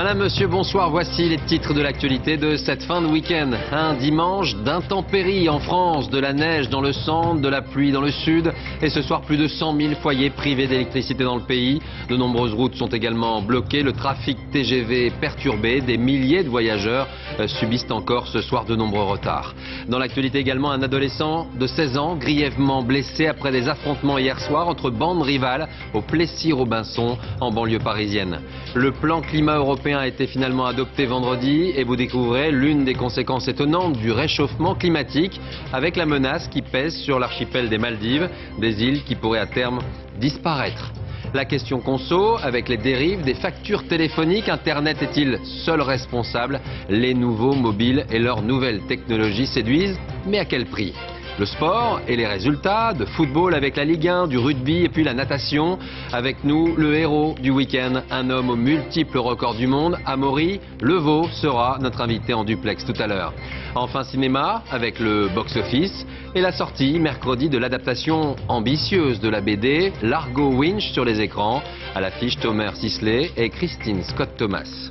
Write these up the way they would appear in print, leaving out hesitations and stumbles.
Madame, monsieur, bonsoir. Voici les titres de l'actualité de cette fin de week-end. Un dimanche d'intempéries en France, de la neige dans le centre, de la pluie dans le sud. Et ce soir, plus de 100 000 foyers privés d'électricité dans le pays. De nombreuses routes sont également bloquées. Le trafic TGV est perturbé. Des milliers de voyageurs subissent encore ce soir de nombreux retards. Dans l'actualité également, un adolescent de 16 ans, grièvement blessé après des affrontements hier soir entre bandes rivales au Plessis-Robinson, en banlieue parisienne. Le plan climat européen a été finalement adopté vendredi et vous découvrez l'une des conséquences étonnantes du réchauffement climatique avec la menace qui pèse sur l'archipel des Maldives, des îles qui pourraient à terme disparaître. La question conso, avec les dérives des factures téléphoniques, Internet est-il seul responsable? Les nouveaux mobiles et leurs nouvelles technologies séduisent, mais à quel prix? Le sport et les résultats, de football avec la Ligue 1, du rugby et puis la natation. Avec nous, le héros du week-end, un homme aux multiples records du monde, Amaury Levaux sera notre invité en duplex tout à l'heure. Enfin cinéma, avec le box-office et la sortie mercredi de l'adaptation ambitieuse de la BD Largo Winch sur les écrans, à l'affiche Thomas Sisley et Christine Scott-Thomas.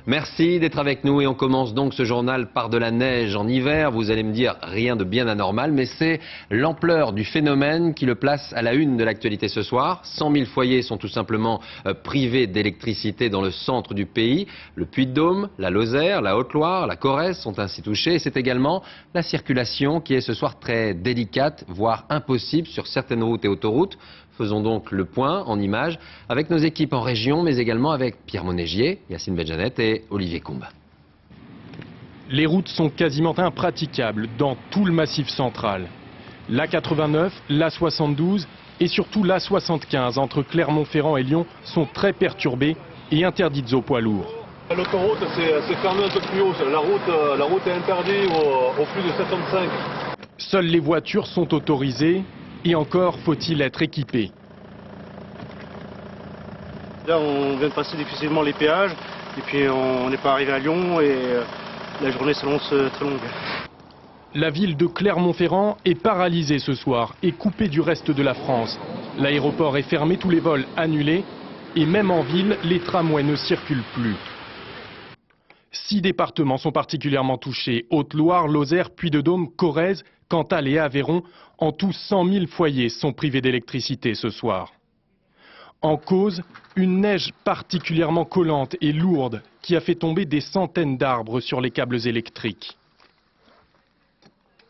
Merci d'être avec nous et on commence donc ce journal par de la neige en hiver. Vous allez me dire rien de bien anormal, mais c'est l'ampleur du phénomène qui le place à la une de l'actualité ce soir. 100 000 foyers sont tout simplement privés d'électricité dans le centre du pays. Le Puy-de-Dôme, la Lozère, la Haute-Loire, la Corrèze sont ainsi touchés. Et c'est également la circulation qui est ce soir très délicate, voire impossible sur certaines routes et autoroutes. Faisons donc le point en images avec nos équipes en région, mais également avec Pierre Monégier, Yacine Benjanet et Olivier Combes. Les routes sont quasiment impraticables dans tout le massif central. L'A89, l'A72 et surtout l'A75 entre Clermont-Ferrand et Lyon sont très perturbées et interdites aux poids lourds. L'autoroute c'est fermé un peu plus haut. La route est interdite au plus de 75. Seules les voitures sont autorisées. Et encore faut-il être équipé. Là, on vient de passer difficilement les péages, et puis on n'est pas arrivé à Lyon, et la journée s'annonce très longue. La ville de Clermont-Ferrand est paralysée ce soir et coupée du reste de la France. L'aéroport est fermé, tous les vols annulés, et même en ville, les tramways ne circulent plus. 6 départements sont particulièrement touchés, Haute-Loire, Lozère, Puy-de-Dôme, Corrèze, Cantal et Aveyron. En tout, 100 000 foyers sont privés d'électricité ce soir. En cause, une neige particulièrement collante et lourde qui a fait tomber des centaines d'arbres sur les câbles électriques.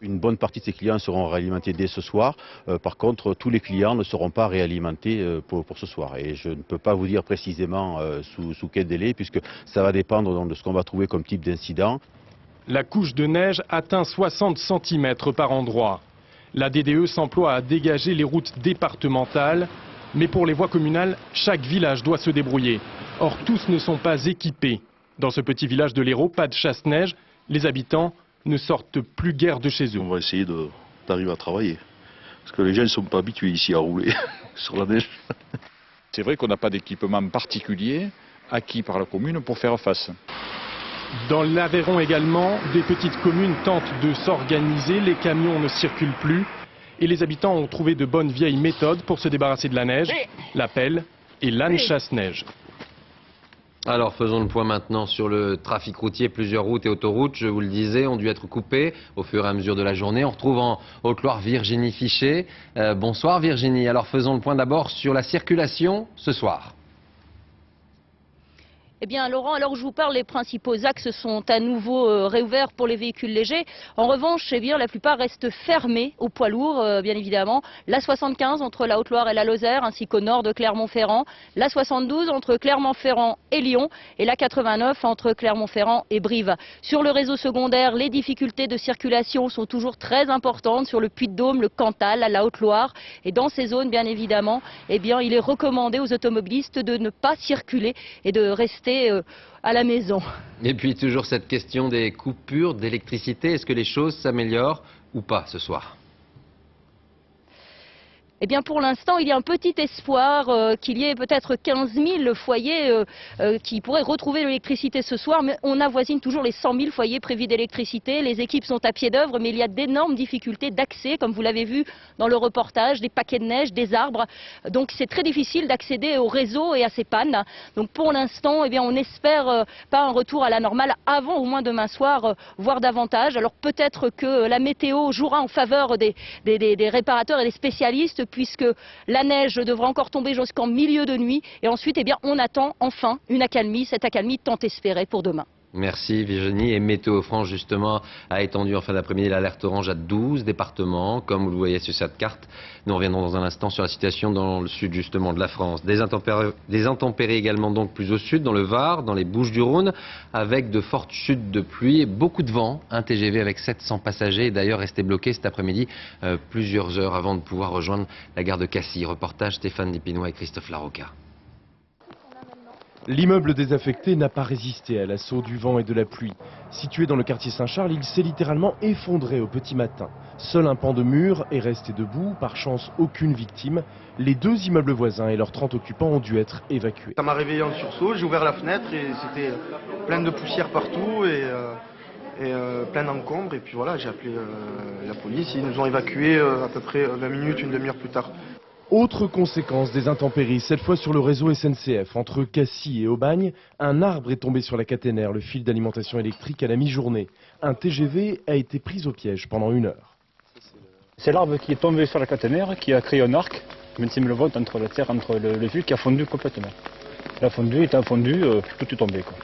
Une bonne partie de ces clients seront réalimentés dès ce soir. Par contre, tous les clients ne seront pas réalimentés pour ce soir. Et je ne peux pas vous dire précisément sous quel délai, puisque ça va dépendre donc de ce qu'on va trouver comme type d'incident. La couche de neige atteint 60 cm par endroit. La DDE s'emploie à dégager les routes départementales, mais pour les voies communales, chaque village doit se débrouiller. Or, tous ne sont pas équipés. Dans ce petit village de l'Hérault, pas de chasse-neige, les habitants ne sortent plus guère de chez eux. On va essayer d'arriver à travailler, parce que les gens ne sont pas habitués ici à rouler sur la neige. C'est vrai qu'on n'a pas d'équipement particulier acquis par la commune pour faire face. Dans l'Aveyron également, des petites communes tentent de s'organiser, les camions ne circulent plus et les habitants ont trouvé de bonnes vieilles méthodes pour se débarrasser de la neige, la pelle et l'âne chasse-neige. Alors faisons le point maintenant sur le trafic routier. Plusieurs routes et autoroutes, je vous le disais, ont dû être coupées au fur et à mesure de la journée. On retrouve en Haute-Loire Virginie Fichet. Bonsoir Virginie. Alors faisons le point d'abord sur la circulation ce soir. Eh bien Laurent, alors que je vous parle, les principaux axes sont à nouveau réouverts pour les véhicules légers. En revanche, eh bien, la plupart restent fermés aux poids lourds, bien évidemment. L'A75 entre la Haute-Loire et la Lozère, ainsi qu'au nord de Clermont-Ferrand. L'A72 entre Clermont-Ferrand et Lyon. Et l'A89 entre Clermont-Ferrand et Brive. Sur le réseau secondaire, les difficultés de circulation sont toujours très importantes sur le Puy-de-Dôme, le Cantal, la Haute-Loire. Et dans ces zones, bien évidemment, eh bien, il est recommandé aux automobilistes de ne pas circuler et de rester à la maison. Et puis toujours cette question des coupures d'électricité. Est-ce que les choses s'améliorent ou pas ce soir ? eh bien pour l'instant il y a un petit espoir qu'il y ait peut-être 15 000 foyers qui pourraient retrouver l'électricité ce soir, mais on avoisine toujours les 100 000 foyers privés d'électricité. Les équipes sont à pied d'œuvre, mais il y a d'énormes difficultés d'accès, comme vous l'avez vu dans le reportage, des paquets de neige, des arbres. Donc c'est très difficile d'accéder au réseau et à ces pannes. Donc pour l'instant, eh bien, on espère pas un retour à la normale avant au moins demain soir, voire davantage. Alors peut-être que la météo jouera en faveur des réparateurs et des spécialistes, puisque la neige devra encore tomber jusqu'en milieu de nuit. Et ensuite, eh bien, on attend enfin une accalmie, cette accalmie tant espérée pour demain. Merci Virginie. Et Météo France justement a étendu en fin d'après-midi l'alerte orange à 12 départements, comme vous le voyez sur cette carte. Nous reviendrons dans un instant sur la situation dans le sud justement de la France. Des intempéries également donc plus au sud, dans le Var, dans les Bouches-du-Rhône, avec de fortes chutes de pluie et beaucoup de vent. Un TGV avec 700 passagers est d'ailleurs resté bloqué cet après-midi plusieurs heures avant de pouvoir rejoindre la gare de Cassis. Reportage Stéphane Lipinois et Christophe Larocca. L'immeuble désaffecté n'a pas résisté à l'assaut du vent et de la pluie. Situé dans le quartier Saint-Charles, il s'est littéralement effondré au petit matin. Seul un pan de mur est resté debout, par chance aucune victime. Les 2 immeubles voisins et leurs 30 occupants ont dû être évacués. Ça m'a réveillé en sursaut, j'ai ouvert la fenêtre et c'était plein de poussière partout et plein d'encombres. Et puis voilà, j'ai appelé la police, ils nous ont évacués à peu près 20 minutes, une demi-heure plus tard. Autre conséquence des intempéries, cette fois sur le réseau SNCF. Entre Cassis et Aubagne, un arbre est tombé sur la caténaire, le fil d'alimentation électrique à la mi-journée. Un TGV a été pris au piège pendant 1 heure. C'est l'arbre qui est tombé sur la caténaire, qui a créé un arc, 25 000 volts entre la terre, entre le fil, qui a fondu complètement. Il a fondu, tout est tombé, quoi.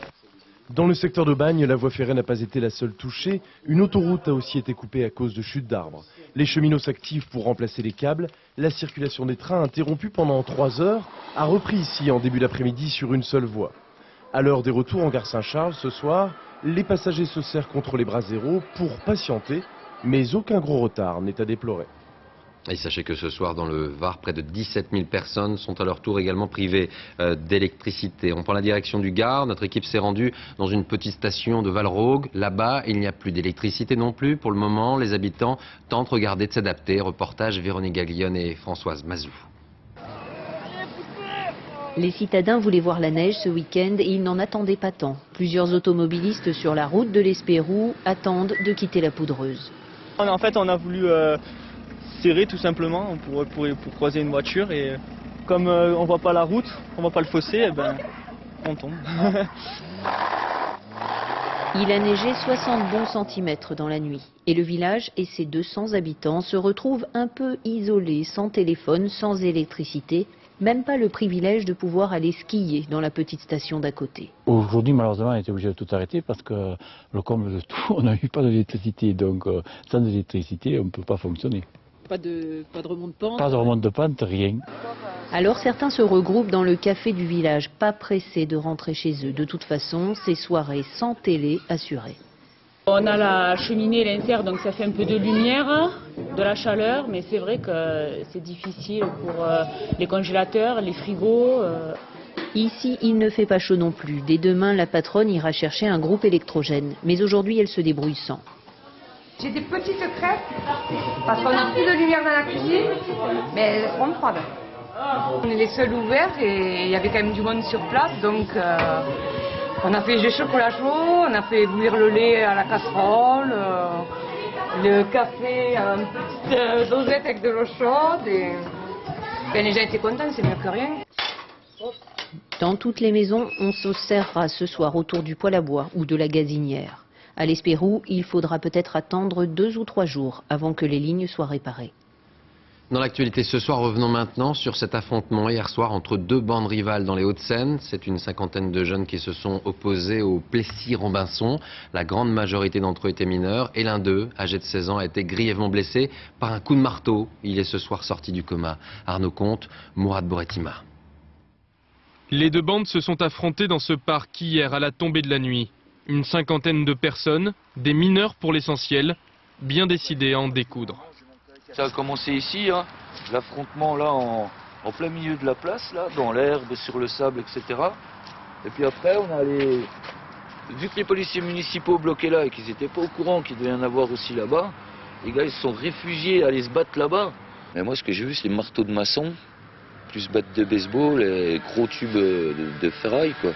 Dans le secteur d'Aubagne, la voie ferrée n'a pas été la seule touchée. Une autoroute a aussi été coupée à cause de chutes d'arbres. Les cheminots s'activent pour remplacer les câbles. La circulation des trains, interrompue pendant 3 heures, a repris ici en début d'après-midi sur une seule voie. À l'heure des retours en gare Saint-Charles, ce soir, les passagers se serrent contre les bras zéro pour patienter, mais aucun gros retard n'est à déplorer. Et sachez que ce soir dans le Var, près de 17 000 personnes sont à leur tour également privées d'électricité. On prend la direction du Gard. Notre équipe s'est rendue dans une petite station de Valrogue. Là-bas, il n'y a plus d'électricité non plus. Pour le moment, les habitants tentent regarder de s'adapter. Reportage Véronique Gaglione et Françoise Mazou. Les citadins voulaient voir la neige ce week-end et ils n'en attendaient pas tant. Plusieurs automobilistes sur la route de l'Espérou attendent de quitter la poudreuse. En fait, on a voulu serrer tout simplement pour croiser une voiture et comme on voit pas la route, on voit pas le fossé, eh ben, on tombe. Il a neigé 60 bons centimètres dans la nuit et le village et ses 200 habitants se retrouvent un peu isolés, sans téléphone, sans électricité, même pas le privilège de pouvoir aller skier dans la petite station d'à côté. Aujourd'hui, malheureusement, on était obligé de tout arrêter parce que le comble de tout, on n'a eu pas d'électricité. Donc, sans électricité, on ne peut pas fonctionner. Pas de remonte de pente. Pas de remonte de pente, rien. Alors certains se regroupent dans le café du village, pas pressés de rentrer chez eux. De toute façon, ces soirées sans télé assurées. On a la cheminée, l'insert, donc ça fait un peu de lumière, de la chaleur, mais c'est vrai que c'est difficile pour les congélateurs, les frigos. Ici, il ne fait pas chaud non plus. Dès demain, la patronne ira chercher un groupe électrogène. Mais aujourd'hui, elle se débrouille sans. J'ai des petites crêpes, parce qu'on n'a plus de lumière dans la cuisine, mais elles seront froides. On est les seuls ouverts et il y avait quand même du monde sur place, donc on a fait du chocolat chaud, on a fait bouillir le lait à la casserole, le café à une petite dosette avec de l'eau chaude. Et les gens étaient contents, c'est mieux que rien. Dans toutes les maisons, on se serrera ce soir autour du poêle à bois ou de la gazinière. À l'Espérou, il faudra peut-être attendre 2 ou 3 jours avant que les lignes soient réparées. Dans l'actualité ce soir, revenons maintenant sur cet affrontement hier soir entre 2 bandes rivales dans les Hauts-de-Seine. C'est une cinquantaine de jeunes qui se sont opposés au Plessis-Robinson. La grande majorité d'entre eux étaient mineurs et l'un d'eux, âgé de 16 ans, a été grièvement blessé par un coup de marteau. Il est ce soir sorti du coma. Arnaud Comte, Mourad Bouretima. Les 2 bandes se sont affrontées dans ce parc hier à la tombée de la nuit. Une cinquantaine de personnes, des mineurs pour l'essentiel, bien décidés à en découdre. Ça a commencé ici, hein, l'affrontement là en plein milieu de la place, là, dans l'herbe, sur le sable, etc. Et puis après, on a vu que les policiers municipaux bloquaient là et qu'ils n'étaient pas au courant qu'il devait y en avoir aussi là-bas, les gars ils se sont réfugiés à aller se battre là-bas. Mais moi, ce que j'ai vu, c'est les marteaux de maçon, plus battes de baseball et gros tubes de ferraille, quoi.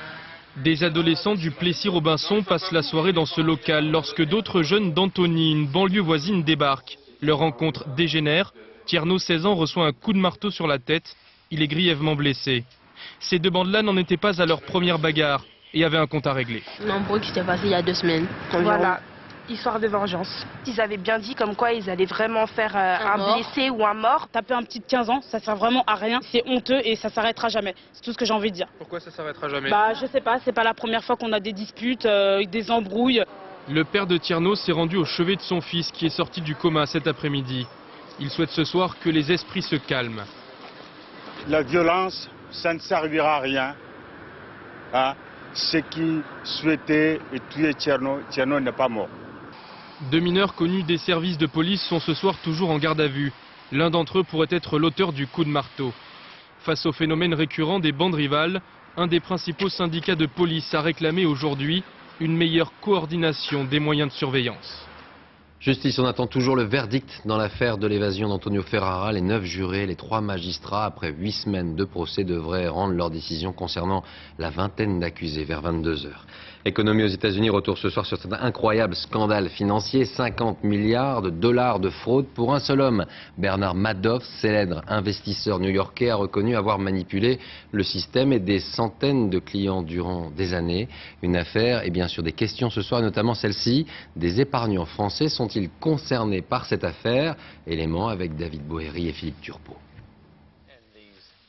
Des adolescents du Plessis-Robinson passent la soirée dans ce local lorsque d'autres jeunes d'Antony, une banlieue voisine, débarquent. Leur rencontre dégénère. Tierno, 16 ans, reçoit un coup de marteau sur la tête. Il est grièvement blessé. Ces deux bandes-là n'en étaient pas à leur première bagarre et avaient un compte à régler. L'embrouille qui s'est passé il y a 2 semaines. Voilà, histoire de vengeance. Ils avaient bien dit comme quoi ils allaient vraiment faire un blessé ou un mort. Taper un petit de 15 ans, ça sert vraiment à rien. C'est honteux et ça s'arrêtera jamais. C'est tout ce que j'ai envie de dire. Pourquoi ça s'arrêtera jamais? Je sais pas, c'est pas la première fois qu'on a des disputes, des embrouilles. Le père de Tierno s'est rendu au chevet de son fils qui est sorti du coma cet après-midi. Il souhaite ce soir que les esprits se calment. La violence, ça ne servira à rien. Hein? Ceux qui souhaitaient tuer Tierno, Tierno n'est pas mort. 2 mineurs connus des services de police sont ce soir toujours en garde à vue. L'un d'entre eux pourrait être l'auteur du coup de marteau. Face au phénomène récurrent des bandes rivales, un des principaux syndicats de police a réclamé aujourd'hui une meilleure coordination des moyens de surveillance. Justice, on attend toujours le verdict dans l'affaire de l'évasion d'Antonio Ferrara. Les 9 jurés, les 3 magistrats, après 8 semaines de procès, devraient rendre leur décision concernant la vingtaine d'accusés vers 22 h. Économie aux États-Unis, retour ce soir sur cet incroyable scandale financier. 50 milliards de dollars de fraude pour un seul homme. Bernard Madoff, célèbre investisseur new-yorkais, a reconnu avoir manipulé le système et des centaines de clients durant des années. Une affaire et bien sûr des questions ce soir, notamment celle-ci. Des épargnants français sont-ils concernés par cette affaire? Élément avec David Bohéry et Philippe Turpot.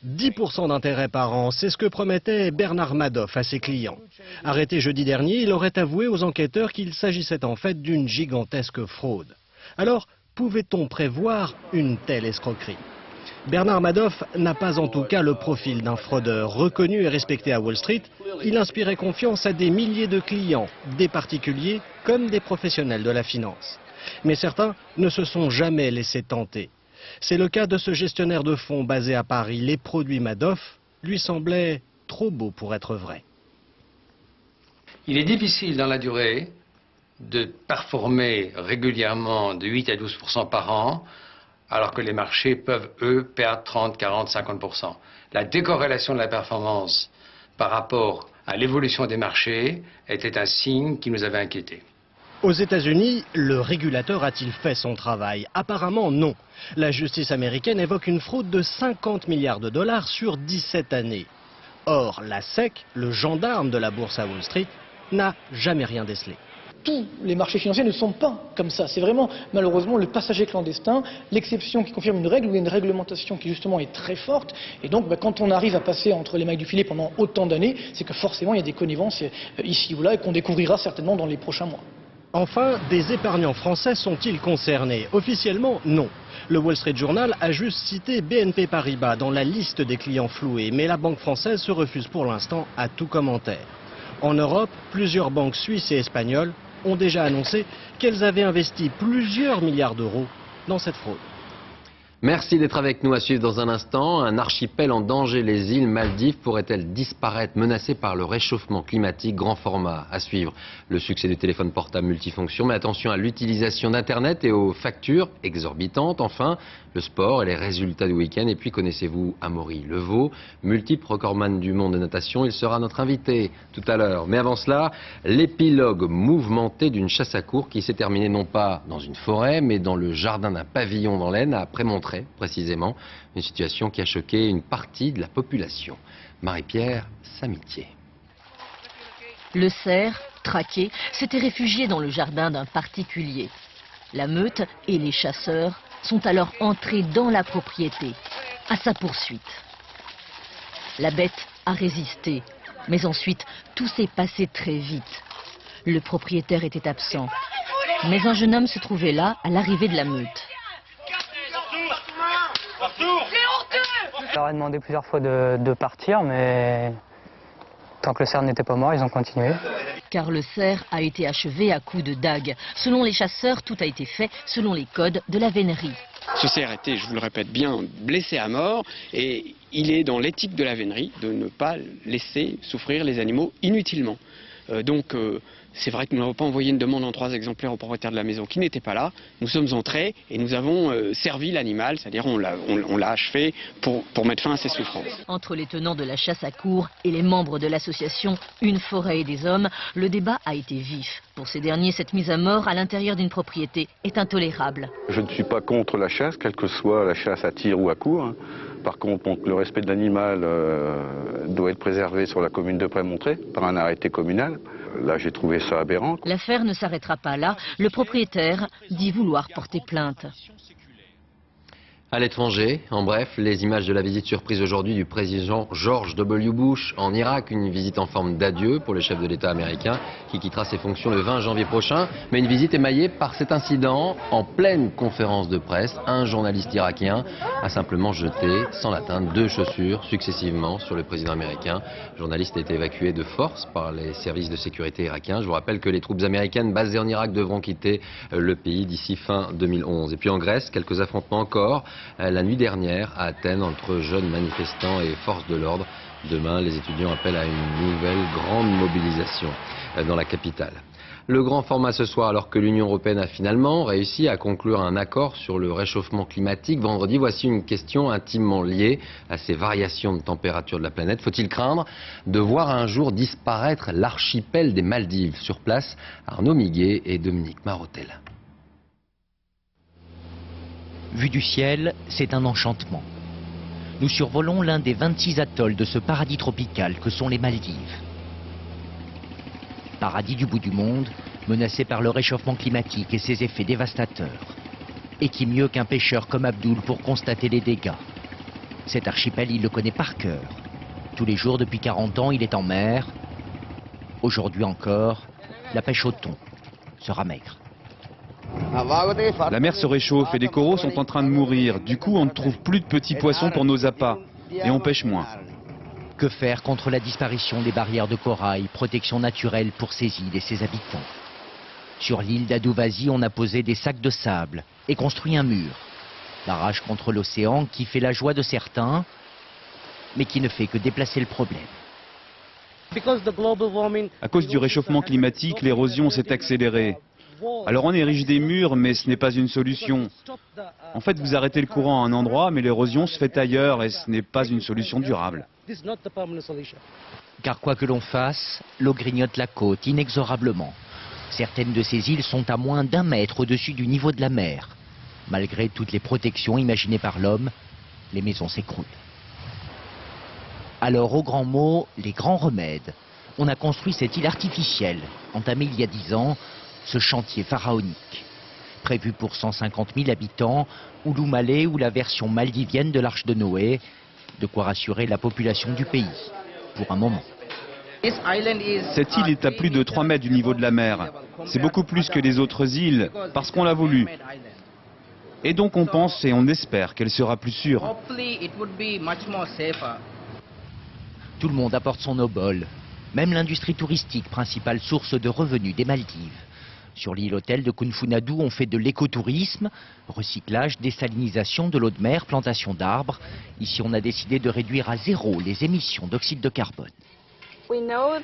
10% d'intérêt par an, c'est ce que promettait Bernard Madoff à ses clients. Arrêté jeudi dernier, il aurait avoué aux enquêteurs qu'il s'agissait en fait d'une gigantesque fraude. Alors, pouvait-on prévoir une telle escroquerie? Bernard Madoff n'a pas en tout cas le profil d'un fraudeur reconnu et respecté à Wall Street. Il inspirait confiance à des milliers de clients, des particuliers comme des professionnels de la finance. Mais certains ne se sont jamais laissés tenter. C'est le cas de ce gestionnaire de fonds basé à Paris. Les produits Madoff lui semblaient trop beaux pour être vrais. Il est difficile dans la durée de performer régulièrement de 8 à 12% par an, alors que les marchés peuvent, eux, perdre 30, 40, 50%. La décorrélation de la performance par rapport à l'évolution des marchés était un signe qui nous avait inquiétés. Aux États-Unis, le régulateur a-t-il fait son travail? Apparemment non. La justice américaine évoque une fraude de 50 milliards de dollars sur 17 années. Or, la SEC, le gendarme de la bourse à Wall Street, n'a jamais rien décelé. Tous les marchés financiers ne sont pas comme ça. C'est vraiment, malheureusement, le passager clandestin, l'exception qui confirme une règle ou une réglementation qui, justement, est très forte. Et donc, quand on arrive à passer entre les mailles du filet pendant autant d'années, c'est que forcément, il y a des connivences ici ou là et qu'on découvrira certainement dans les prochains mois. Enfin, des épargnants français sont-ils concernés? Officiellement, non. Le Wall Street Journal a juste cité BNP Paribas dans la liste des clients floués, mais la banque française se refuse pour l'instant à tout commentaire. En Europe, plusieurs banques suisses et espagnoles ont déjà annoncé qu'elles avaient investi plusieurs milliards d'euros dans cette fraude. Merci d'être avec nous. À suivre dans un instant. Un archipel en danger, les îles Maldives pourraient-elles disparaître, menacées par le réchauffement climatique? Grand format à suivre. Le succès du téléphone portable multifonction, mais attention à l'utilisation d'Internet et aux factures exorbitantes. Enfin, le sport et les résultats du week-end. Et puis, connaissez-vous Amaury Levaux, multiple recordman du monde de natation? Il sera notre invité tout à l'heure. Mais avant cela, l'épilogue mouvementé d'une chasse à courre qui s'est terminée non pas dans une forêt, mais dans le jardin d'un pavillon dans l'Aisne, à Prémontré précisément. Une situation qui a choqué une partie de la population. Marie-Pierre Samitier. Le cerf, traqué, s'était réfugié dans le jardin d'un particulier. La meute et les chasseurs sont alors entrés dans la propriété, à sa poursuite. La bête a résisté, mais ensuite tout s'est passé très vite. Le propriétaire était absent, mais un jeune homme se trouvait là à l'arrivée de la meute. Je leur ai demandé plusieurs fois de partir, mais tant que le cerf n'était pas mort, ils ont continué. Car le cerf a été achevé à coups de dague. Selon les chasseurs, tout a été fait selon les codes de la vénerie. Ce cerf était, je vous le répète bien, blessé à mort et il est dans l'éthique de la vénerie de ne pas laisser souffrir les animaux inutilement. Donc c'est vrai que nous n'avons pas envoyé une demande en 3 exemplaires au propriétaire de la maison qui n'était pas là. Nous sommes entrés et nous avons servi l'animal, c'est-à-dire on l'a achevé pour mettre fin à ses souffrances. Entre les tenants de la chasse à courre et les membres de l'association Une forêt et des hommes, le débat a été vif. Pour ces derniers, cette mise à mort à l'intérieur d'une propriété est intolérable. Je ne suis pas contre la chasse, quelle que soit la chasse à tir ou à courre. Par contre, le respect de l'animal doit être préservé sur la commune de Prémontré par un arrêté communal. Là, j'ai trouvé ça aberrant. L'affaire ne s'arrêtera pas là. Le propriétaire dit vouloir porter plainte. À l'étranger, en bref, les images de la visite surprise aujourd'hui du président George W. Bush en Irak, une visite en forme d'adieu pour le chef de l'État américain qui quittera ses fonctions le 20 janvier prochain, mais une visite émaillée par cet incident en pleine conférence de presse. Un journaliste irakien a simplement jeté, sans l'atteindre, 2 chaussures successivement sur le président américain. Le journaliste a été évacué de force par les services de sécurité irakiens. Je vous rappelle que les troupes américaines basées en Irak devront quitter le pays d'ici fin 2011. Et puis en Grèce, quelques affrontements encore. La nuit dernière à Athènes entre jeunes manifestants et forces de l'ordre. Demain, les étudiants appellent à une nouvelle grande mobilisation dans la capitale. Le grand format ce soir, alors que l'Union européenne a finalement réussi à conclure un accord sur le réchauffement climatique. Vendredi, voici une question intimement liée à ces variations de température de la planète. Faut-il craindre de voir un jour disparaître l'archipel des Maldives? Sur place, Arnaud Miguet et Dominique Marotel. Vu du ciel, c'est un enchantement. Nous survolons l'un des 26 atolls de ce paradis tropical que sont les Maldives. Paradis du bout du monde, menacé par le réchauffement climatique et ses effets dévastateurs. Et qui mieux qu'un pêcheur comme Abdoul pour constater les dégâts. Cet archipel, il le connaît par cœur. Tous les jours depuis 40 ans, il est en mer. Aujourd'hui encore, la pêche au thon sera maigre. La mer se réchauffe et les coraux sont en train de mourir. Du coup, on ne trouve plus de petits poissons pour nos appâts et on pêche moins. Que faire contre la disparition des barrières de corail, protection naturelle pour ces îles et ses habitants? Sur l'île d'Adouvasi, on a posé des sacs de sable et construit un mur. Barrage contre l'océan qui fait la joie de certains, mais qui ne fait que déplacer le problème. À cause du réchauffement climatique, l'érosion s'est accélérée. Alors on érige des murs, mais ce n'est pas une solution. En fait, vous arrêtez le courant à un endroit, mais l'érosion se fait ailleurs et ce n'est pas une solution durable. Car quoi que l'on fasse, l'eau grignote la côte inexorablement. Certaines de ces îles sont à moins d'1 mètre au-dessus du niveau de la mer. Malgré toutes les protections imaginées par l'homme, les maisons s'écroulent. Alors, aux grands mots, les grands remèdes. On a construit cette île artificielle, entamée il y a 10 ans, ce chantier pharaonique. Prévu pour 150 000 habitants, Ouloumalé ou la version maldivienne de l'Arche de Noé, de quoi rassurer la population du pays, pour un moment. Cette île est à plus de 3 mètres du niveau de la mer. C'est beaucoup plus que les autres îles, parce qu'on l'a voulu. Et donc on pense et on espère qu'elle sera plus sûre. Tout le monde apporte son obol, même l'industrie touristique, principale source de revenus des Maldives. Sur l'île hôtel de Kunfunadu, on fait de l'écotourisme, recyclage, désalinisation de l'eau de mer, plantation d'arbres. Ici, on a décidé de réduire à 0 les émissions d'oxyde de carbone.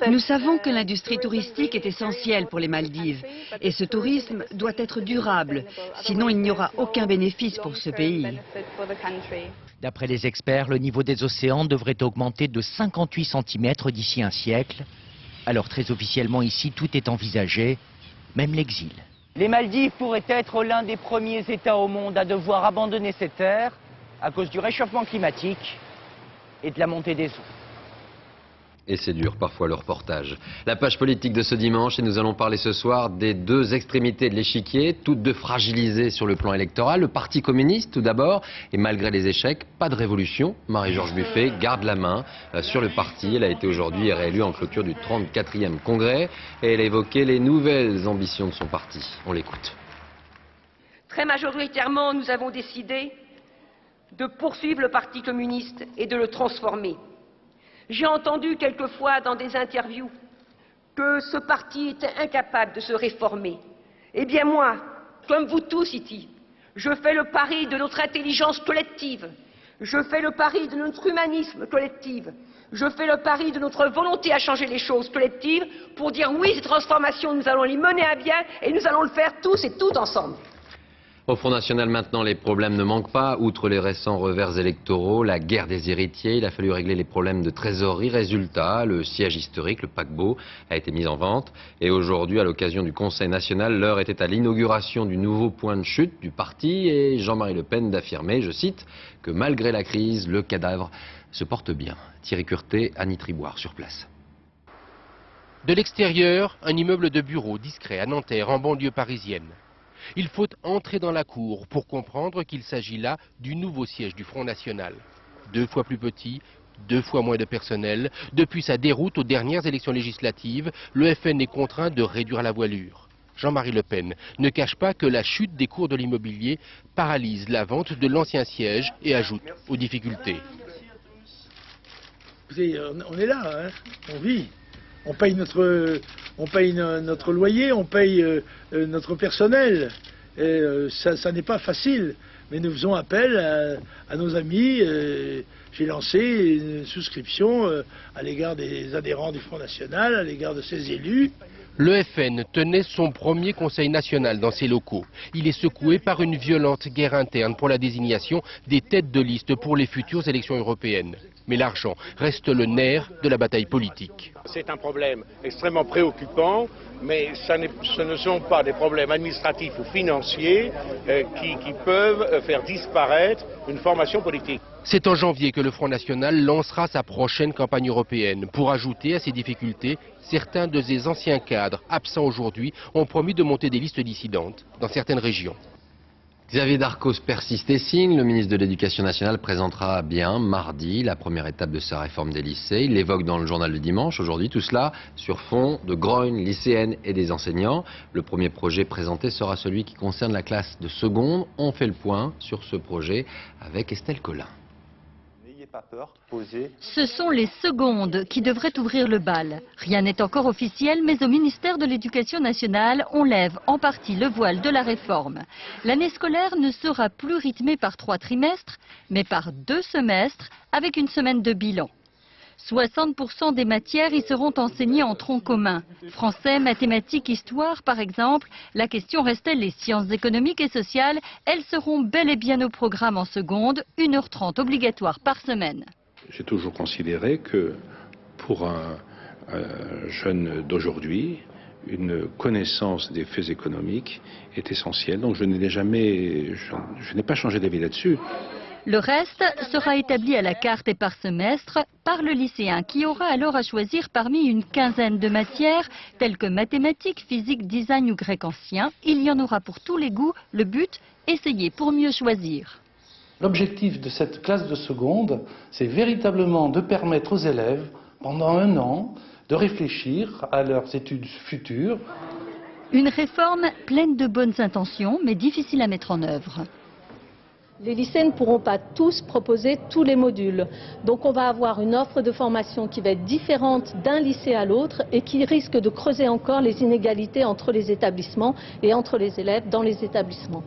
Nous savons que l'industrie touristique est essentielle pour les Maldives et ce tourisme doit être durable, sinon il n'y aura aucun bénéfice pour ce pays. D'après les experts, le niveau des océans devrait augmenter de 58 cm d'ici un siècle. Alors très officiellement ici, tout est envisagé, même l'exil. Les Maldives pourraient être l'un des premiers États au monde à devoir abandonner ces terres à cause du réchauffement climatique et de la montée des eaux. Et c'est dur parfois le reportage. La page politique de ce dimanche, et nous allons parler ce soir des 2 extrémités de l'échiquier, toutes 2 fragilisées sur le plan électoral. Le Parti communiste tout d'abord, et malgré les échecs, pas de révolution. Marie-Georges Buffet garde la main sur le parti. Elle a été aujourd'hui réélue en clôture du 34e congrès et elle a évoqué les nouvelles ambitions de son parti. On l'écoute. Très majoritairement, nous avons décidé de poursuivre le Parti communiste et de le transformer. J'ai entendu quelquefois dans des interviews que ce parti était incapable de se réformer. Eh bien moi, comme vous tous ici, je fais le pari de notre intelligence collective. Je fais le pari de notre humanisme collectif. Je fais le pari de notre volonté à changer les choses collectives pour dire oui, ces transformations, nous allons les mener à bien et nous allons le faire tous et toutes ensemble. Au Front National maintenant, les problèmes ne manquent pas. Outre les récents revers électoraux, la guerre des héritiers, il a fallu régler les problèmes de trésorerie. Résultat, le siège historique, le paquebot, a été mis en vente. Et aujourd'hui, à l'occasion du Conseil national, l'heure était à l'inauguration du nouveau point de chute du parti. Et Jean-Marie Le Pen d'affirmer, je cite, que malgré la crise, le cadavre se porte bien. Thierry Curtet, Annie Triboire sur place. De l'extérieur, un immeuble de bureau discret à Nanterre, en banlieue parisienne. Il faut entrer dans la cour pour comprendre qu'il s'agit là du nouveau siège du Front National. 2 fois plus petit, 2 fois moins de personnel. Depuis sa déroute aux dernières élections législatives, le FN est contraint de réduire la voilure. Jean-Marie Le Pen ne cache pas que la chute des cours de l'immobilier paralyse la vente de l'ancien siège et ajoute aux difficultés. On est là, hein, on vit. On paye notre loyer, on paye notre personnel. Et, ça n'est pas facile, mais nous faisons appel à nos amis. J'ai lancé une souscription à l'égard des adhérents du Front National, à l'égard de ses élus. Le FN tenait son premier conseil national dans ses locaux. Il est secoué par une violente guerre interne pour la désignation des têtes de liste pour les futures élections européennes. Mais l'argent reste le nerf de la bataille politique. C'est un problème extrêmement préoccupant, mais ce ne sont pas des problèmes administratifs ou financiers qui peuvent faire disparaître une formation politique. C'est en janvier que le Front National lancera sa prochaine campagne européenne. Pour ajouter à ces difficultés, certains de ses anciens cadres, absents aujourd'hui, ont promis de monter des listes dissidentes dans certaines régions. Xavier Darcos persiste et signe. Le ministre de l'Éducation nationale présentera bien mardi la première étape de sa réforme des lycées. Il l'évoque dans le journal du dimanche. Aujourd'hui, tout cela sur fond de grogne lycéenne et des enseignants. Le premier projet présenté sera celui qui concerne la classe de seconde. On fait le point sur ce projet avec Estelle Collin. Pas peur, poser. Ce sont les secondes qui devraient ouvrir le bal. Rien n'est encore officiel, mais au ministère de l'Éducation nationale, on lève en partie le voile de la réforme. L'année scolaire ne sera plus rythmée par 3 trimestres, mais par 2 semestres, avec une semaine de bilan. 60% des matières y seront enseignées en tronc commun. Français, mathématiques, histoire, par exemple. La question restait les sciences économiques et sociales. Elles seront bel et bien au programme en seconde, 1h30 obligatoire par semaine. J'ai toujours considéré que pour un jeune d'aujourd'hui, une connaissance des faits économiques est essentielle. Donc je n'ai pas changé d'avis là-dessus. Le reste sera établi à la carte et par semestre par le lycéen qui aura alors à choisir parmi une quinzaine de matières telles que mathématiques, physique, design ou grec ancien. Il y en aura pour tous les goûts. Le but, essayer pour mieux choisir. L'objectif de cette classe de seconde, c'est véritablement de permettre aux élèves, pendant 1 an, de réfléchir à leurs études futures. Une réforme pleine de bonnes intentions, mais difficile à mettre en œuvre. Les lycées ne pourront pas tous proposer tous les modules. Donc on va avoir une offre de formation qui va être différente d'un lycée à l'autre et qui risque de creuser encore les inégalités entre les établissements et entre les élèves dans les établissements.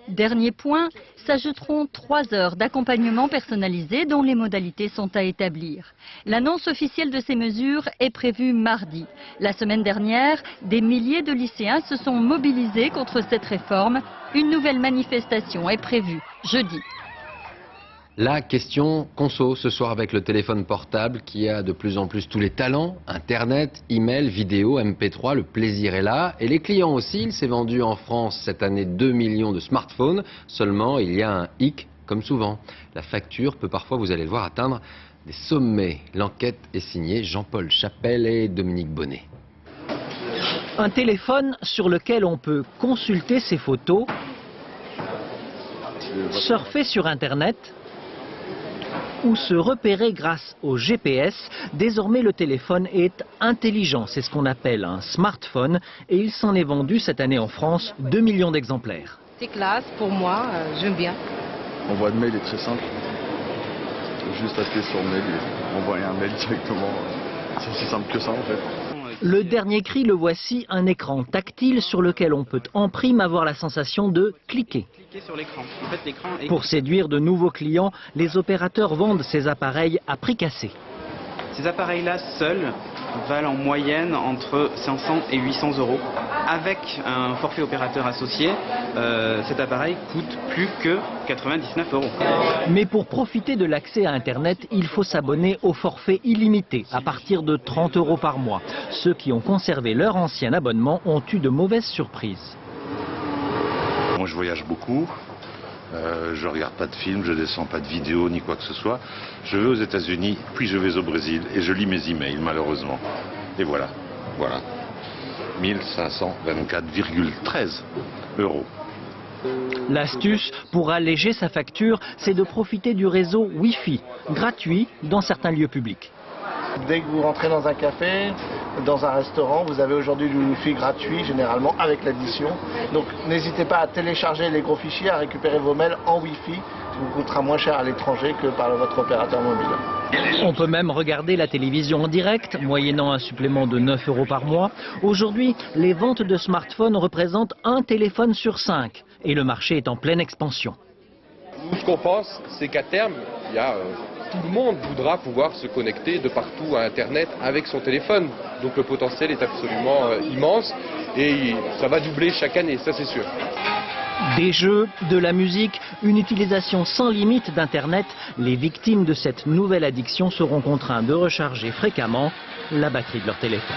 Dernier point, s'ajouteront 3 heures d'accompagnement personnalisé dont les modalités sont à établir. L'annonce officielle de ces mesures est prévue mardi. La semaine dernière, des milliers de lycéens se sont mobilisés contre cette réforme. Une nouvelle manifestation est prévue jeudi. La question conso ce soir avec le téléphone portable qui a de plus en plus tous les talents, Internet, email, vidéo, MP3, le plaisir est là. Et les clients aussi, il s'est vendu en France cette année 2 millions de smartphones. Seulement, il y a un hic, comme souvent. La facture peut parfois, vous allez le voir, atteindre des sommets. L'enquête est signée Jean-Paul Chapelle et Dominique Bonnet. Un téléphone sur lequel on peut consulter ses photos, surfer sur Internet ou se repérer grâce au GPS. Désormais, le téléphone est intelligent. C'est ce qu'on appelle un smartphone et il s'en est vendu cette année en France 2 millions d'exemplaires. C'est classe pour moi, j'aime bien. L'envoi de mail est très simple. Juste appuyer sur mail et envoyer un mail directement. C'est aussi simple que ça en fait. Le dernier cri, le voici, un écran tactile sur lequel on peut en prime avoir la sensation de cliquer. Sur l'écran. En fait, l'écran est... Pour séduire de nouveaux clients, les opérateurs vendent ces appareils à prix cassé. Ces appareils-là seuls valent en moyenne entre 500 et 800 euros. Avec un forfait opérateur associé, cet appareil coûte plus que 99 euros. Mais pour profiter de l'accès à Internet, il faut s'abonner au forfait illimité à partir de 30 euros par mois. Ceux qui ont conservé leur ancien abonnement ont eu de mauvaises surprises. Moi, je voyage beaucoup. Je regarde pas de films, je descends pas de vidéos ni quoi que ce soit. Je vais aux États-Unis, puis je vais au Brésil et je lis mes emails malheureusement. Et voilà. 1524,13 euros. L'astuce pour alléger sa facture, c'est de profiter du réseau Wi-Fi, gratuit dans certains lieux publics. Dès que vous rentrez dans un café, dans un restaurant, vous avez aujourd'hui du Wi-Fi gratuit, généralement avec l'addition. Donc n'hésitez pas à télécharger les gros fichiers, à récupérer vos mails en Wi-Fi. Ça vous coûtera moins cher à l'étranger que par votre opérateur mobile. On peut même regarder la télévision en direct, moyennant un supplément de 9 euros par mois. Aujourd'hui, les ventes de smartphones représentent un téléphone sur 5 et le marché est en pleine expansion. Nous, ce qu'on pense, c'est qu'à terme, tout le monde voudra pouvoir se connecter de partout à Internet avec son téléphone. Donc le potentiel est absolument immense et ça va doubler chaque année, ça c'est sûr. Des jeux, de la musique, une utilisation sans limite d'Internet, les victimes de cette nouvelle addiction seront contraints de recharger fréquemment la batterie de leur téléphone.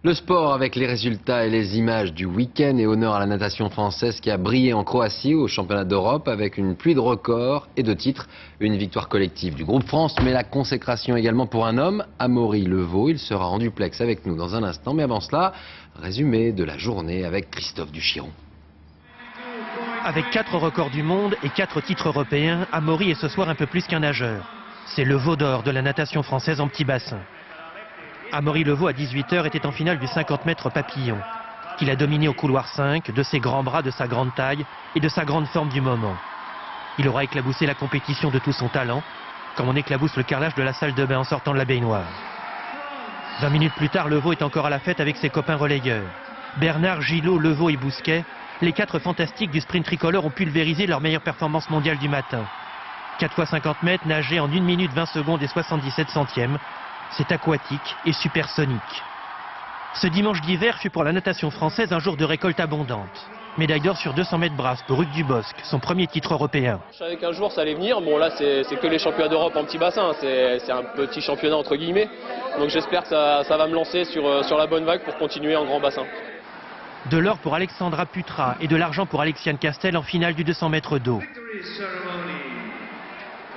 Le sport avec les résultats et les images du week-end et honneur à la natation française qui a brillé en Croatie au championnat d'Europe avec une pluie de records et de titres. Une victoire collective du groupe France, mais la consécration également pour un homme, Amaury Levaux. Il sera en duplex avec nous dans un instant. Mais avant cela, résumé de la journée avec Christophe Duchiron. Avec 4 records du monde et 4 titres européens, Amaury est ce soir un peu plus qu'un nageur. C'est le veau d'or de la natation française en petit bassin. Amaury Levaux, à 18h, était en finale du 50 mètres papillon, qu'il a dominé au couloir 5, de ses grands bras, de sa grande taille et de sa grande forme du moment. Il aura éclaboussé la compétition de tout son talent, comme on éclabousse le carrelage de la salle de bain en sortant de la baignoire. 20 minutes plus tard, Levaux est encore à la fête avec ses copains relayeurs. Bernard, Gillot, Levaux et Bousquet, les 4 fantastiques du sprint tricolore ont pulvérisé leur meilleure performance mondiale du matin. 4 fois 50 mètres nagés en 1 minute 20 secondes et 77 centièmes. C'est aquatique et supersonique. Ce dimanche d'hiver fut pour la natation française un jour de récolte abondante. Médaille d'or sur 200 mètres brasse pour Hugues Dubosc, son premier titre européen. Je savais qu'un jour ça allait venir. Bon là c'est que les championnats d'Europe en petit bassin, c'est un petit championnat entre guillemets. Donc j'espère que ça va me lancer sur la bonne vague pour continuer en grand bassin. De l'or pour Alexandra Putra et de l'argent pour Alexiane Castel en finale du 200 mètres d'eau.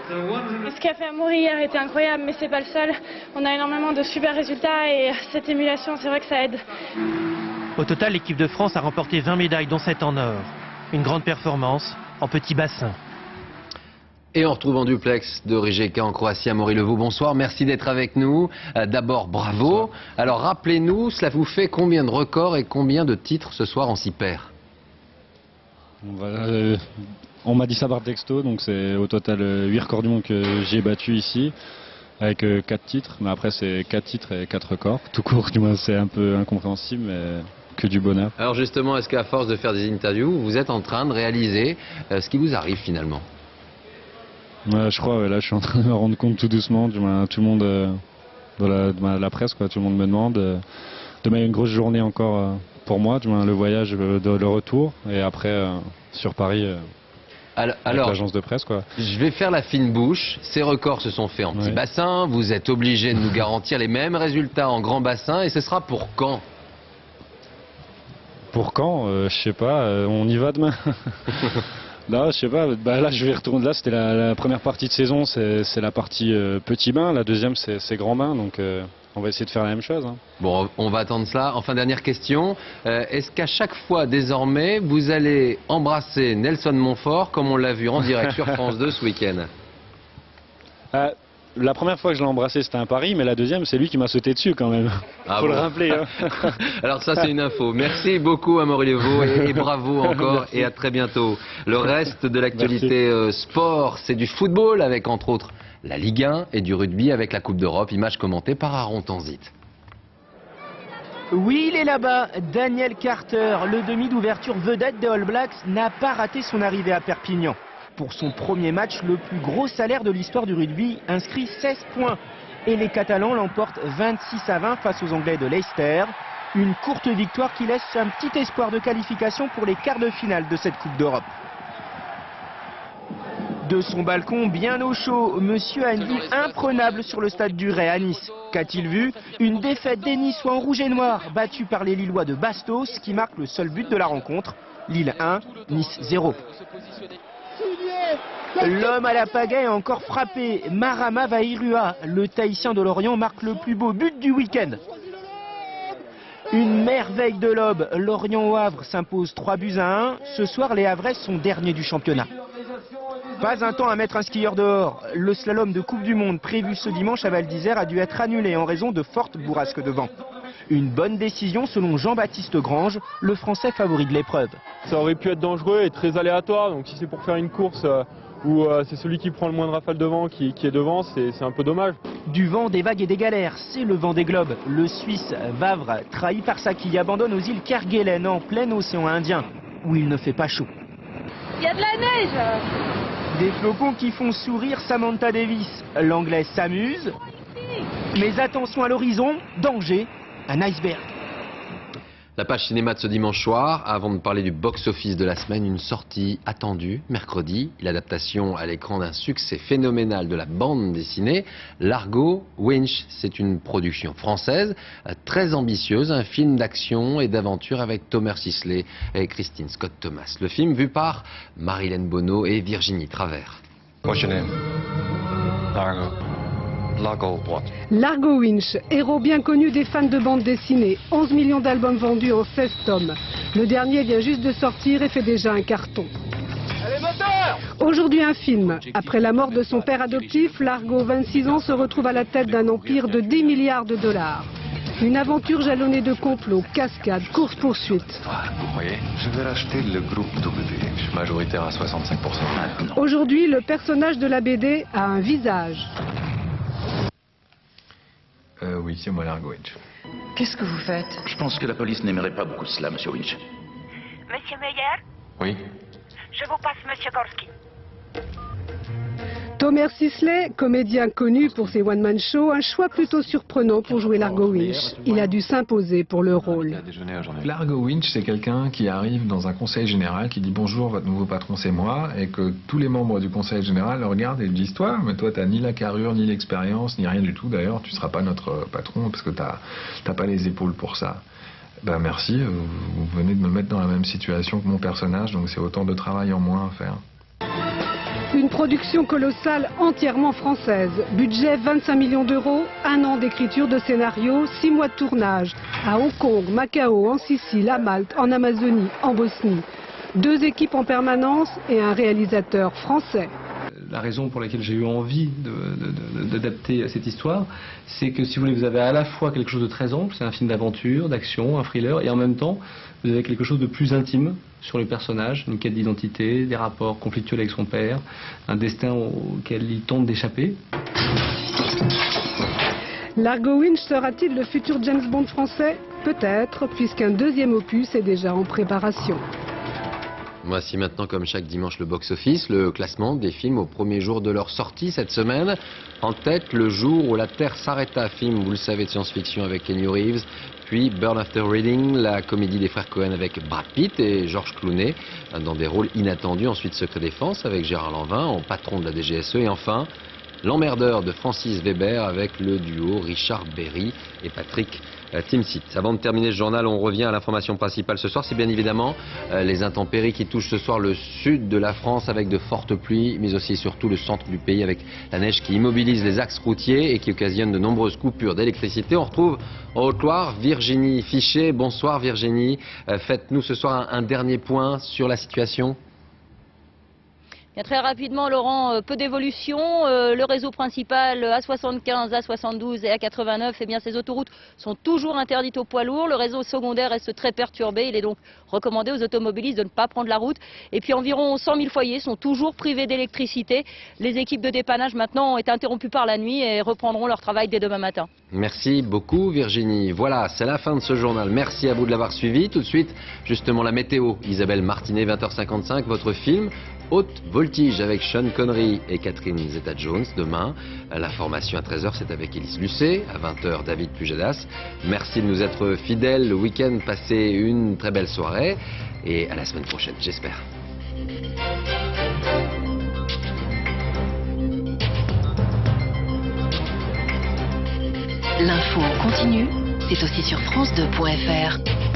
Ce qu'a fait Amaury hier était incroyable, mais c'est pas le seul. On a énormément de super résultats et cette émulation, c'est vrai que ça aide. Au total, l'équipe de France a remporté 20 médailles, dont 7 en or. Une grande performance en petit bassin. Et on retrouve en duplex de Rijeka en Croatie, Amaury Levaux. Bonsoir, merci d'être avec nous. D'abord, bravo. Bonsoir. Alors rappelez-nous, cela vous fait combien de records et combien de titres ce soir en 6 paires? On m'a dit ça par texto, donc c'est au total 8 records du monde que j'ai battu ici, avec 4 titres. Mais après c'est 4 titres et 4 records. Tout court, du moins c'est un peu incompréhensible, mais que du bonheur. Alors justement, est-ce qu'à force de faire des interviews, vous êtes en train de réaliser ce qui vous arrive finalement? Je crois, là je suis en train de me rendre compte tout doucement. Du moins, tout le monde, de la presse, quoi, tout le monde me demande. Demain il y a une grosse journée encore pour moi, du moins, le voyage, le retour, et après sur Paris. Alors, l'agence de presse, quoi. Je vais faire la fine bouche. Ces records se sont faits en petit bassin. Vous êtes obligé de nous garantir les mêmes résultats en grand bassin. Et ce sera pour quand? Pour quand je sais pas. On y va demain. Non, je sais pas. Là, je vais retourner. Là, c'était la première partie de saison. C'est la partie petit bain. La deuxième, c'est grand bain. Donc, on va essayer de faire la même chose. Hein. Bon, on va attendre cela. Enfin, dernière question. Est-ce qu'à chaque fois, désormais, vous allez embrasser Nelson Montfort, comme on l'a vu en direct sur France 2 ce week-end? La première fois que je l'ai embrassé, c'était à Paris, mais la deuxième, c'est lui qui m'a sauté dessus quand même. Ah faut bon. le rappeler. Hein. Alors ça, c'est une info. Merci beaucoup, Amaury Levaux, et bravo encore, et à très bientôt. Le reste de l'actualité sport, c'est du football, avec entre autres la Ligue 1 et du rugby avec la Coupe d'Europe. Image commentée par Aaron Tanzit. Oui, il est là-bas. Daniel Carter, le demi d'ouverture vedette des All Blacks, n'a pas raté son arrivée à Perpignan. Pour son premier match, le plus gros salaire de l'histoire du rugby, inscrit 16 points. Et les Catalans l'emportent 26-20 face aux Anglais de Leicester. Une courte victoire qui laisse un petit espoir de qualification pour les quarts de finale de cette Coupe d'Europe. De son balcon bien au chaud, monsieur a une vue imprenable sur le stade du Ray à Nice. Qu'a-t-il vu? Une défaite des Niçois en rouge et noir, battue par les Lillois de Bastos, qui marque le seul but de la rencontre. Lille 1, Nice 0. L'homme à la pagaie a encore frappé. Marama Vairua, le Tahitien de Lorient, marque le plus beau but du week-end. Une merveille de l'aube. Lorient au Havre s'impose 3-1. Ce soir, les Havrais sont derniers du championnat. Pas un temps à mettre un skieur dehors. Le slalom de Coupe du Monde prévu ce dimanche à Val d'Isère a dû être annulé en raison de fortes bourrasques de vent. Une bonne décision selon Jean-Baptiste Grange, le Français favori de l'épreuve. Ça aurait pu être dangereux et très aléatoire, donc si c'est pour faire une course où c'est celui qui prend le moins de rafales de vent qui est devant, c'est un peu dommage. Du vent, des vagues et des galères, c'est le vent des globes. Le Suisse Vavre, trahi par sa quille, abandonne aux îles Kerguelen en plein océan Indien, où il ne fait pas chaud. Il y a de la neige. Des flocons qui font sourire Samantha Davis. L'Anglais s'amuse, mais attention à l'horizon, danger, un iceberg. La page cinéma de ce dimanche soir, avant de parler du box-office de la semaine, une sortie attendue mercredi, l'adaptation à l'écran d'un succès phénoménal de la bande dessinée, Largo Winch. C'est une production française très ambitieuse, un film d'action et d'aventure avec Thomas Sisley et Christine Scott Thomas. Le film vu par Marilyn Bonneau et Virginie Travers. What's your name? Largo. Largo what? Largo Winch, héros bien connu des fans de bande dessinée. 11 millions d'albums vendus en 16 tomes. Le dernier vient juste de sortir et fait déjà un carton. Aujourd'hui un film. Après la mort de son père adoptif, Largo, 26 ans, se retrouve à la tête d'un empire de 10 milliards de dollars. Une aventure jalonnée de complots, cascades, courses-poursuites. Vous croyez? Je vais racheter le groupe W. Je suis majoritaire à 65% maintenant. Aujourd'hui, le personnage de la BD a un visage. Oui, c'est moi Largo Winch. Qu'est-ce que vous faites? Je pense que la police n'aimerait pas beaucoup cela, monsieur Winch. Monsieur Meyer? Oui. Je vous passe monsieur Gorski. Thomas Sisley, comédien connu pour ses one-man shows, un choix plutôt surprenant pour jouer Largo Winch. Il a dû s'imposer pour le rôle. Largo Winch, c'est quelqu'un qui arrive dans un conseil général, qui dit bonjour, votre nouveau patron c'est moi, et que tous les membres du conseil général le regardent et lui disent toi, mais toi t'as ni la carrure, ni l'expérience, ni rien du tout d'ailleurs, tu seras pas notre patron parce que t'as pas les épaules pour ça. Ben merci, vous venez de me mettre dans la même situation que mon personnage, donc c'est autant de travail en moins à faire. Une production colossale entièrement française. Budget 25 millions d'euros, 1 an d'écriture de scénario, 6 mois de tournage. À Hong Kong, Macao, en Sicile, à Malte, en Amazonie, en Bosnie. 2 équipes en permanence et un réalisateur français. La raison pour laquelle j'ai eu envie d'adapter cette histoire, c'est que si vous voulez, vous avez à la fois quelque chose de très ample, c'est un film d'aventure, d'action, un thriller, et en même temps, vous avez quelque chose de plus intime sur le personnage, une quête d'identité, des rapports conflictuels avec son père, un destin auquel il tente d'échapper. Largo Winch sera-t-il le futur James Bond français? Peut-être, puisqu'un 2e opus est déjà en préparation. Voici maintenant, comme chaque dimanche, le box-office, le classement des films au premier jour de leur sortie cette semaine. En tête, Le jour où la Terre s'arrêta, film, vous le savez, de science-fiction avec Keanu Reeves. Puis Burn After Reading, la comédie des frères Cohen avec Brad Pitt et George Clooney dans des rôles inattendus. Ensuite, Secret Défense avec Gérard Lanvin en patron de la DGSE. Et enfin, L'emmerdeur de Francis Weber avec le duo Richard Berry et Patrick Timsit. Avant de terminer ce journal, on revient à l'information principale ce soir. C'est bien évidemment les intempéries qui touchent ce soir le sud de la France avec de fortes pluies, mais aussi et surtout le centre du pays avec la neige qui immobilise les axes routiers et qui occasionne de nombreuses coupures d'électricité. On retrouve en Haute-Loire Virginie Fichet. Bonsoir Virginie. Faites-nous ce soir un dernier point sur la situation. Bien, très rapidement, Laurent, peu d'évolution. Le réseau principal A75, A72 et A89, eh bien, ces autoroutes sont toujours interdites aux poids lourds. Le réseau secondaire reste très perturbé. Il est donc recommandé aux automobilistes de ne pas prendre la route. Et puis environ 100 000 foyers sont toujours privés d'électricité. Les équipes de dépannage maintenant ont été interrompues par la nuit et reprendront leur travail dès demain matin. Merci beaucoup Virginie. Voilà, c'est la fin de ce journal. Merci à vous de l'avoir suivi. Tout de suite, justement la météo. Isabelle Martinet, 20h55, votre film Haute Voltige avec Sean Connery et Catherine Zeta-Jones. Demain, l'information à 13h, c'est avec Élise Lucet. À 20h, David Pujadas. Merci de nous être fidèles. Le week-end, passez une très belle soirée. Et à la semaine prochaine, j'espère. L'info continue, c'est aussi sur France2.fr.